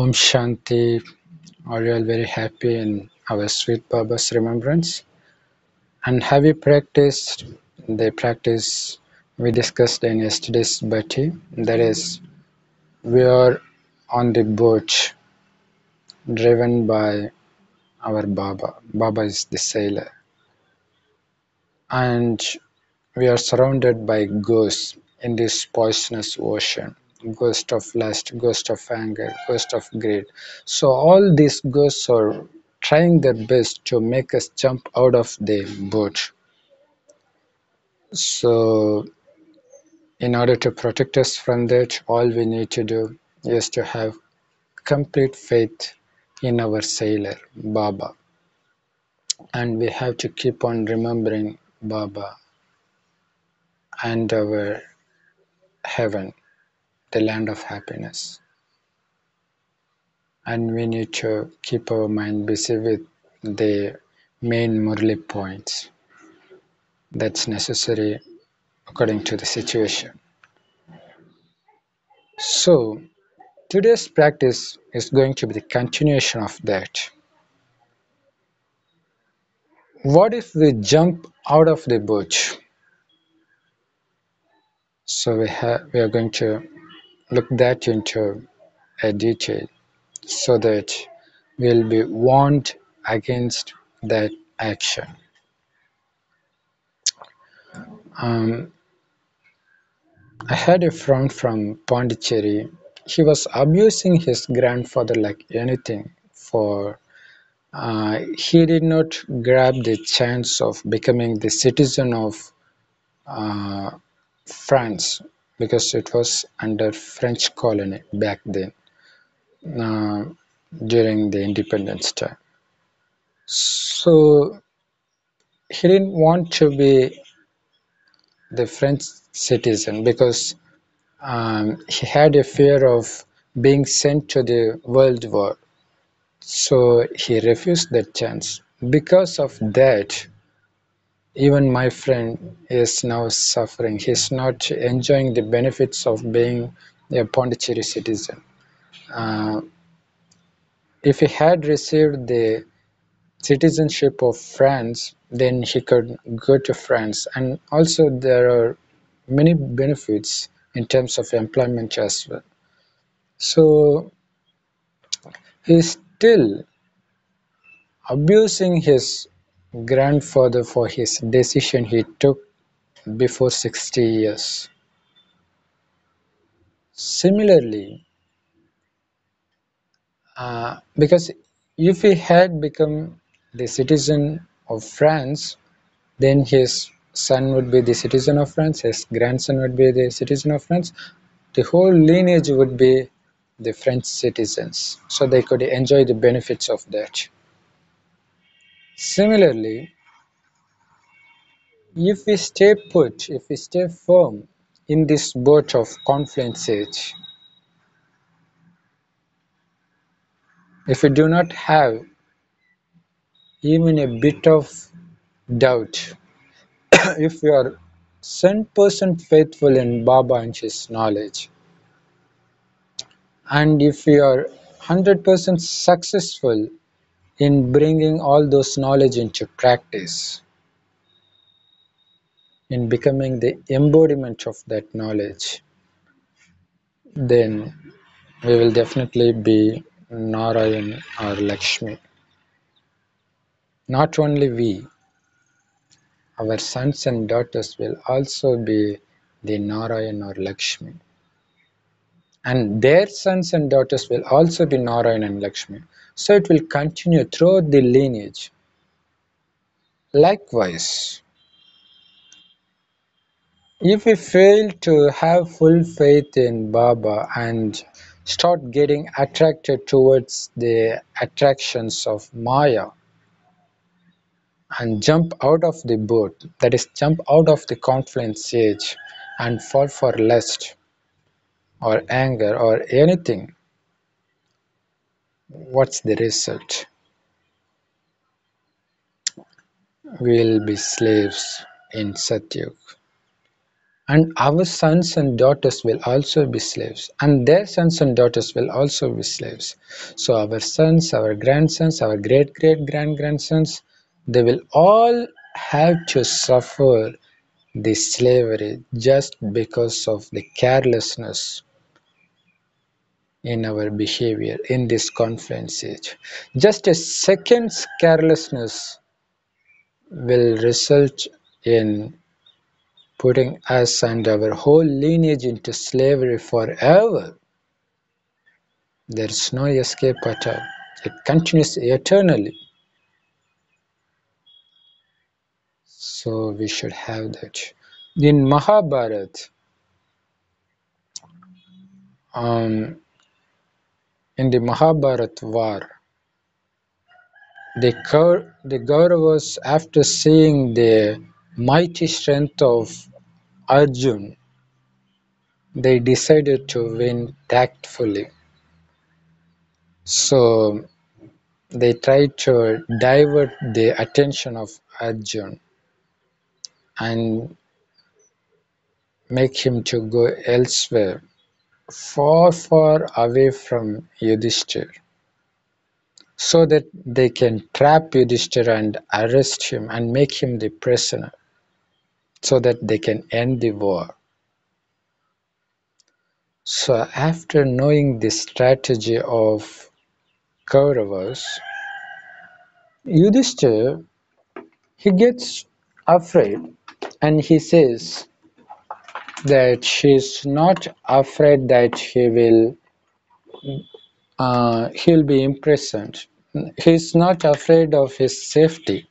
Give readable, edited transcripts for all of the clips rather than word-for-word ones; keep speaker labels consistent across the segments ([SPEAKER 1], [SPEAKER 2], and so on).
[SPEAKER 1] Om Shanti. Are you all very happy in our sweet Baba's remembrance? And have you practiced the practice we discussed in yesterday's Bhatti? That is, we are on the boat driven by our Baba. Baba is the sailor. And we are surrounded by ghosts in this poisonous ocean. Ghost of lust, ghost of anger, ghost of greed. So all these ghosts are trying their best to make us jump out of the boat. So in order to protect us from that, all we need to do is to have complete faith in our sailor, Baba. And we have to keep on remembering Baba and our heaven, the land of happiness. And we need to keep our mind busy with the main Murli points that's necessary according to the situation. So today's practice is going to be the continuation of that. What if we jump out of the boat? So we are going to look that into a detail so that we'll be warned against that action. Um, I had a friend from Pondicherry. He was abusing his grandfather like anything for he did not grab the chance of becoming the citizen of uh, France because it was under French colony back then uh, during the independence time. So he didn't want to be the French citizen because he had a fear of being sent to the World War. So he refused that chance. Because of that, even my friend is now suffering. He's not enjoying the benefits of being a Pondicherry citizen. Uh, if he had received the citizenship of France, then he could go to France. And also there are many benefits in terms of employment as well. So he's still abusing his grandfather for his decision he took before 60 years. Similarly, because if he had become the citizen of France, then his son would be the citizen of France, his grandson would be the citizen of France, the whole lineage would be the French citizens, so they could enjoy the benefits of that. Similarly, if we stay put, if we stay firm in this boat of confluence age, if we do not have even a bit of doubt, if we are 100% faithful in Baba and his knowledge, and if we are 100% successful in bringing all those knowledge into practice, in becoming the embodiment of that knowledge, then we will definitely be Narayan or Lakshmi. Not only we, our sons and daughters will also be the Narayan or Lakshmi. And their sons and daughters will also be Narayan and Lakshmi. So it will continue throughout the lineage. Likewise, if we fail to have full faith in Baba and start getting attracted towards the attractions of Maya and jump out of the boat, that is, jump out of the confluence age and fall for lust or anger or anything, what's the result? We will be slaves in Satyug. and our sons and daughters will also be slaves, and their sons and daughters will also be slaves. So our sons, our grandsons, our great great grandsons, they will all have to suffer the slavery just because of the carelessness in our behavior in this conference age. Just a second's carelessness will result in putting us and our whole lineage into slavery forever. There is no escape at all. It continues eternally. So we should have that. In Mahabharata, um, in the Mahabharata war, the Kauravas, after seeing the mighty strength of Arjun, they decided to win tactfully. So they tried to divert the attention of Arjun and make him to go elsewhere, far, far away from Yudhishthir, so that they can trap Yudhishthir and arrest him and make him the prisoner, so that they can end the war. So after knowing the strategy of Kauravas, Yudhishthir, he gets afraid and he says that he's not afraid that he'll be imprisoned. He's not afraid of his safety,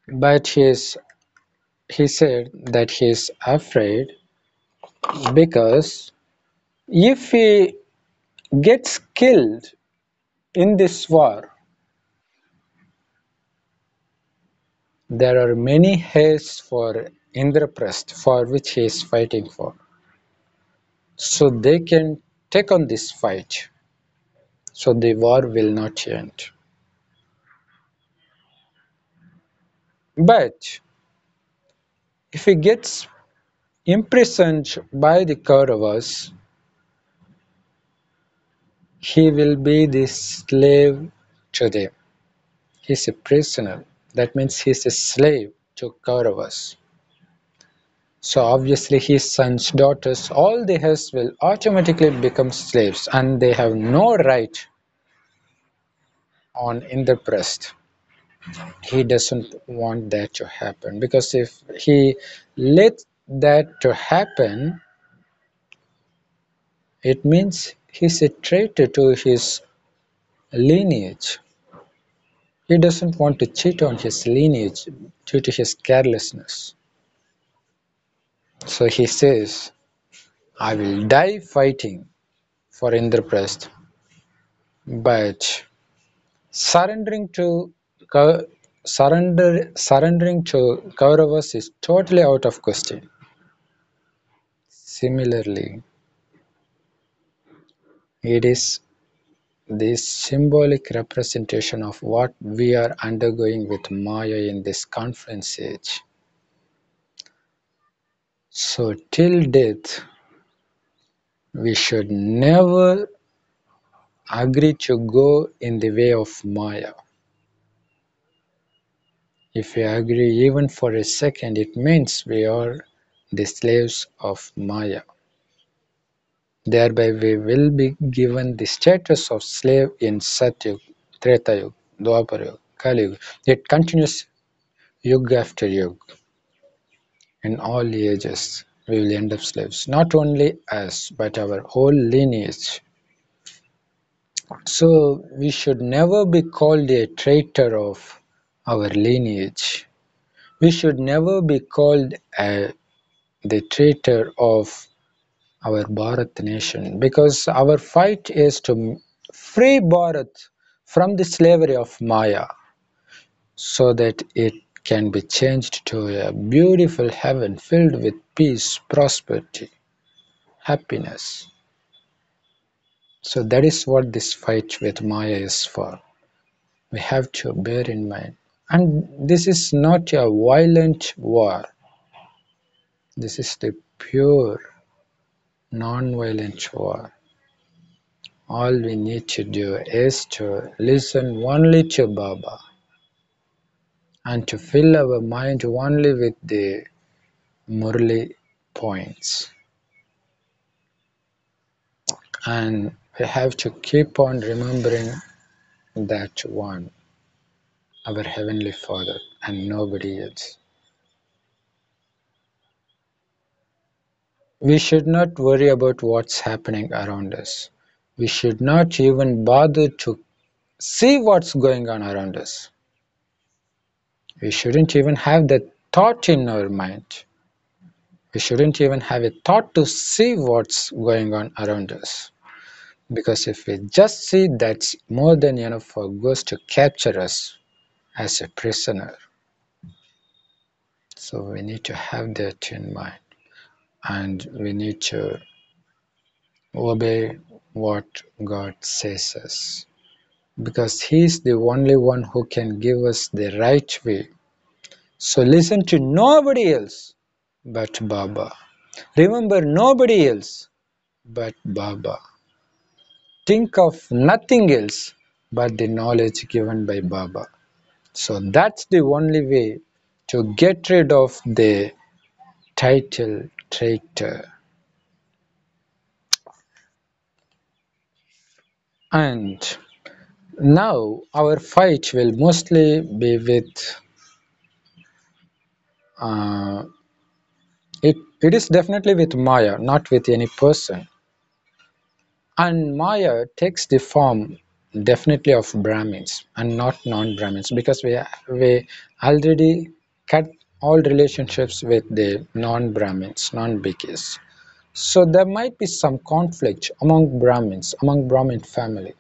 [SPEAKER 1] but he said that he's afraid because if he gets killed in this war, there are many heirs for Indraprasth for which he is fighting for. So they can take on this fight, so the war will not end. But if he gets imprisoned by the Kauravas, he will be the slave to them. He's a prisoner. That means he's a slave to Kauravas. So obviously his sons, daughters, all the heirs will automatically become slaves and they have no right on Indraprasth. He doesn't want that to happen because if he lets that to happen, it means he's a traitor to his lineage. He doesn't want to cheat on his lineage due to his carelessness. So he says, I will die fighting for Indraprasth, but surrendering to surrendering to Kauravas is totally out of question. Similarly, it is this symbolic representation of what we are undergoing with Maya in this conference age. So till death, we should never agree to go in the way of Maya. If we agree even for a second, it means we are the slaves of Maya. Thereby we will be given the status of slave in Satyug, Tretayug, Dwaparayug, Kaliyug. It continues yug after yug. In all ages, we will end up slaves. Not only us, but our whole lineage. So we should never be called a traitor of our lineage. We should never be called the traitor of our Bharat nation, because our fight is to free Bharat from the slavery of Maya so that it can be changed to a beautiful heaven filled with peace, prosperity, happiness. So that is what this fight with Maya is for. We have to bear in mind. And this is not a violent war. This is the pure, non-violent war. All we need to do is to listen only to Baba and to fill our mind only with the Murli points. And we have to keep on remembering that one, our Heavenly Father, and nobody else. We should not worry about what's happening around us. We should not even bother to see what's going on around us. We shouldn't even have that thought in our mind. We shouldn't even have a thought to see what's going on around us. Because if we just see, that's more than enough for ghosts to capture us as a prisoner. So we need to have that in mind. And we need to obey what God says us. Because He is the only one who can give us the right way. So listen to nobody else but Baba. Remember nobody else but Baba. Think of nothing else but the knowledge given by Baba. So that's the only way to get rid of the title traitor. And now our fight will mostly be with uh, it is definitely with Maya, not with any person. And Maya takes the form definitely of Brahmins and not non-Brahmins, because we already cut all relationships with the non-Brahmins, non-Bhikkhus. So there might be some conflict among Brahmins, among Brahmin family.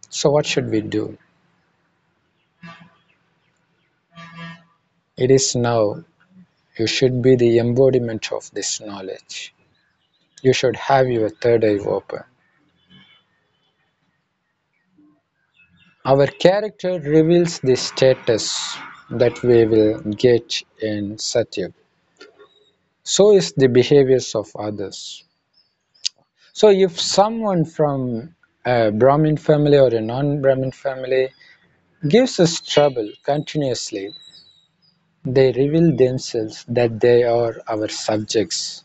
[SPEAKER 1] So what should we do? It is now you should be the embodiment of this knowledge. You should have your third eye open. Our character reveals the status that we will get in Satyug. So is the behaviors of others. So if someone from a Brahmin family or a non-Brahmin family gives us trouble continuously, they reveal themselves that they are our subjects.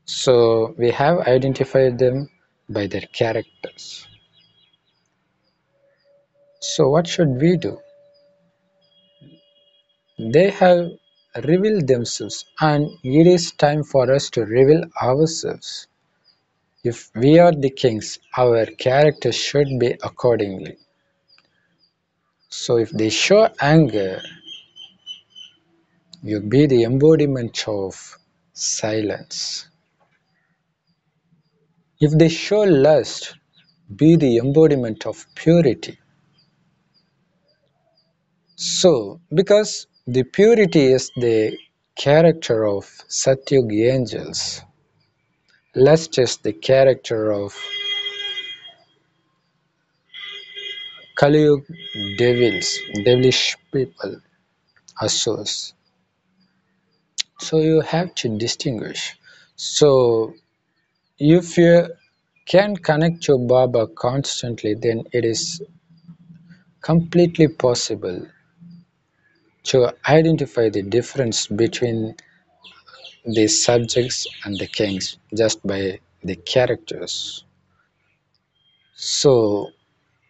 [SPEAKER 1] So we have identified them by their characters. So what should we do? They have revealed themselves, and it is time for us to reveal ourselves. If we are the kings, our character should be accordingly. So if they show anger, you be the embodiment of silence. If they show lust, be the embodiment of purity. So, because the purity is the character of Satyug angels, lust is the character of Kaliyug devils, devilish people, asurs. So you have to distinguish. So if you can connect to Baba constantly, then it is completely possible to identify the difference between the subjects and the kings just by the characters. So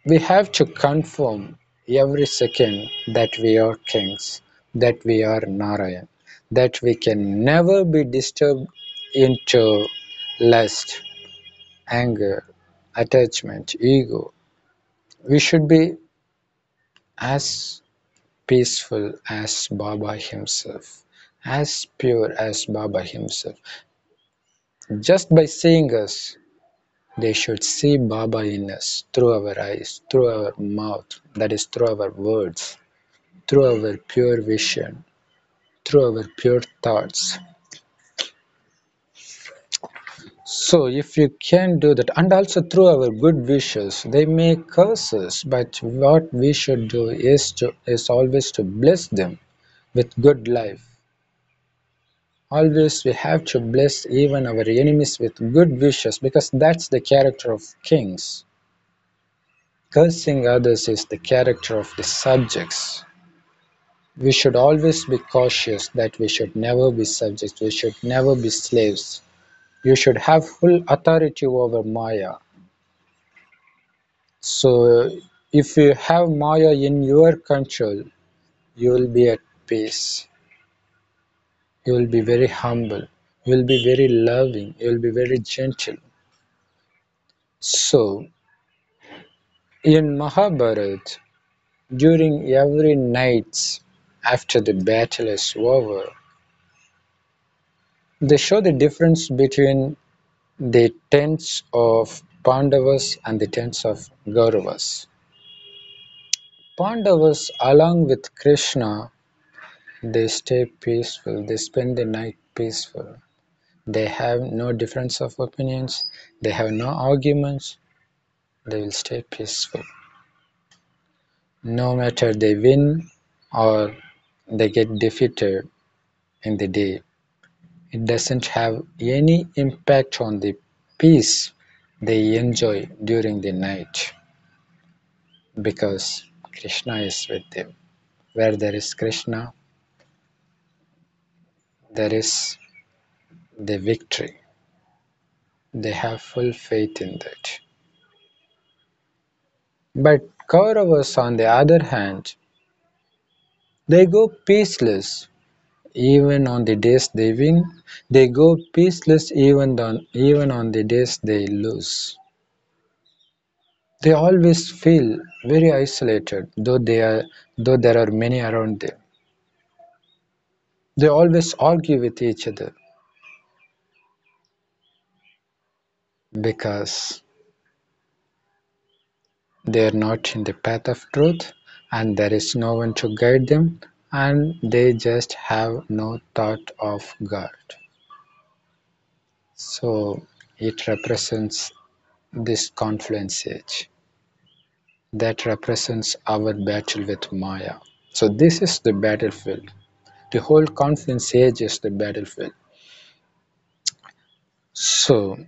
[SPEAKER 1] we have to confirm every second that we are kings, that we are Narayan, that we can never be disturbed into lust, anger, attachment, ego. We should be as peaceful as Baba himself, as pure as Baba himself. Just by seeing us, they should see Baba in us through our eyes, through our mouth, that is, through our words, through our pure vision, through our pure thoughts. So, if you can do that, and also through our good wishes, they may curse us, but what we should do is always to bless them. with good life. Always we have to bless even our enemies with good wishes because that's the character of kings. Cursing others is the character of the subjects. We should always be cautious that we should never be subjects, we should never be slaves. You should have full authority over Maya. So, if you have Maya in your control, you will be at peace. You will be very humble. You will be very loving. You will be very gentle. So, in Mahabharata, during every night after the battle is over, they show the difference between the tents of Pandavas and the tents of Kauravas. Pandavas, along with Krishna, they stay peaceful, they spend the night peaceful. They have no difference of opinions, they have no arguments, they will stay peaceful. No matter they win or they get defeated in the day, it doesn't have any impact on the peace they enjoy during the night because Krishna is with them. Where there is Krishna, there is the victory. They have full faith in that. But Kauravas, on the other hand, they go peaceless even on the days they win. They go peaceless even on the days they lose. They always feel very isolated, though there are many around them. They always argue with each other because they are not in the path of truth and there is no one to guide them and they just have no thought of God. So it represents this confluence age that represents our battle with Maya. So this is the battlefield. The whole confluence age is the battlefield. So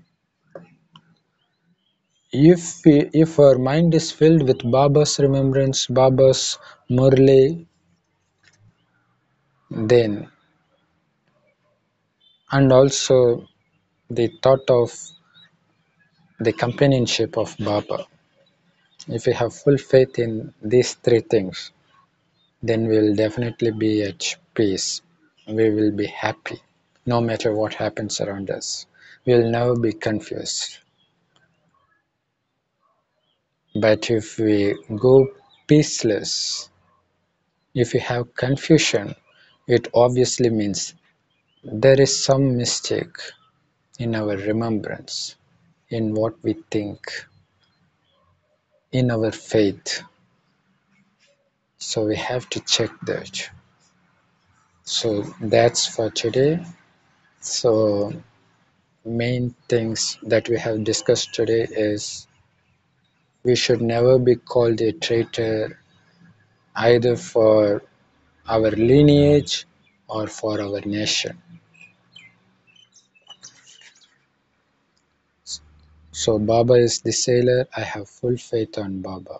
[SPEAKER 1] if our mind is filled with Baba's remembrance, Baba's Murli, then and also the thought of the companionship of Baba. If we have full faith in these three things, then we will definitely be at peace. We will be happy no matter what happens around us. We will never be confused. But if we go peaceless, if we have confusion, it obviously means there is some mistake in our remembrance, in what we think, in our faith. So we have to check that. So that's for today. So main things that we have discussed today is we should never be called a traitor either for our lineage or for our nation. So Baba is the sailor. I have full faith on Baba.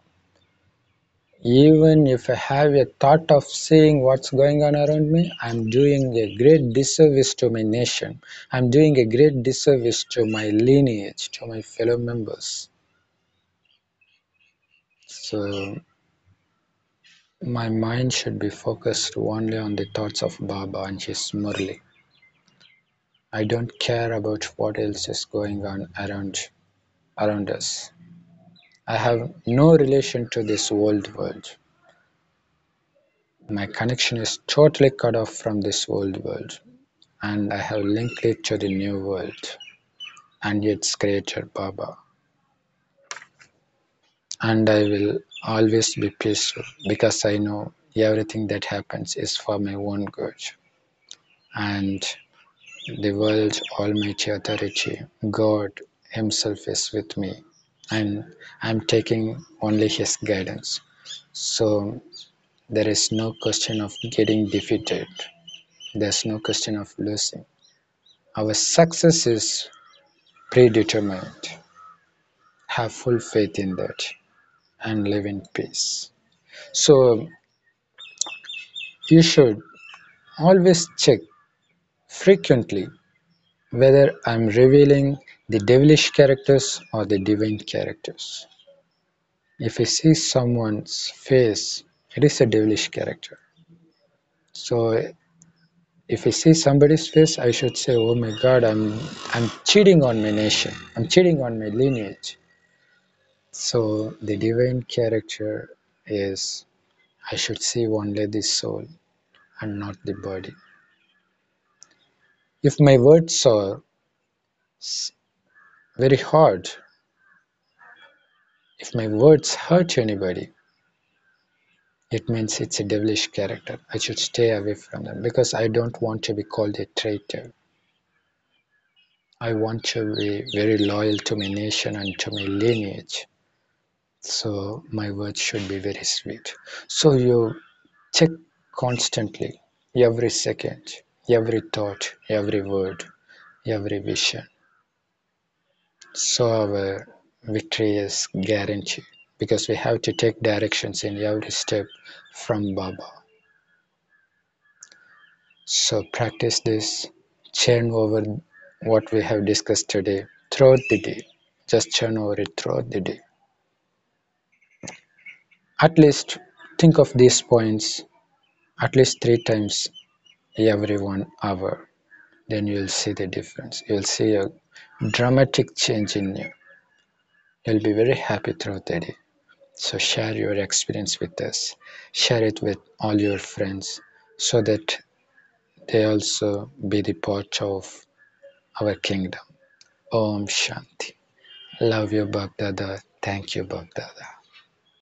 [SPEAKER 1] Even if I have a thought of seeing what's going on around me, I'm doing a great disservice to my nation. I'm doing a great disservice to my lineage, to my fellow members. So my mind should be focused only on the thoughts of Baba and his Murli. I don't care about what else is going on around us. I have no relation to this old world. My connection is totally cut off from this old world, and I have linked it to the new world and its creator Baba. And I will always be peaceful because I know everything that happens is for my own good. And the world's almighty authority, God Himself is with me, and I'm taking only His guidance. So there is no question of getting defeated. There's no question of losing. Our success is predetermined. Have full faith in that and live in peace. So you should always check frequently whether I'm revealing the devilish characters or the divine characters. If I see someone's face, it is a devilish character. So if I see somebody's face, I should say, "Oh my God, I'm cheating on my nation. I'm cheating on my lineage." So the divine character is I should see only the soul and not the body. If my words are very hard, if my words hurt anybody, it means it's a devilish character. I should stay away from them because I don't want to be called a traitor. I want to be very loyal to my nation and to my lineage. So my words should be very sweet. So you check constantly, every second, every thought, every word, every vision. So our victory is guaranteed because we have to take directions in every step from Baba. So practice this, churn over what we have discussed today throughout the day. Just churn over it throughout the day. At least think of these points at least 3 times every 1 hour. Then you'll see the difference. You'll see a dramatic change in you. You'll be very happy throughout the day. So share your experience with us. Share it with all your friends so that they also be the part of our kingdom. Om Shanti. Love you, Baghdada. Thank you, Baghdada.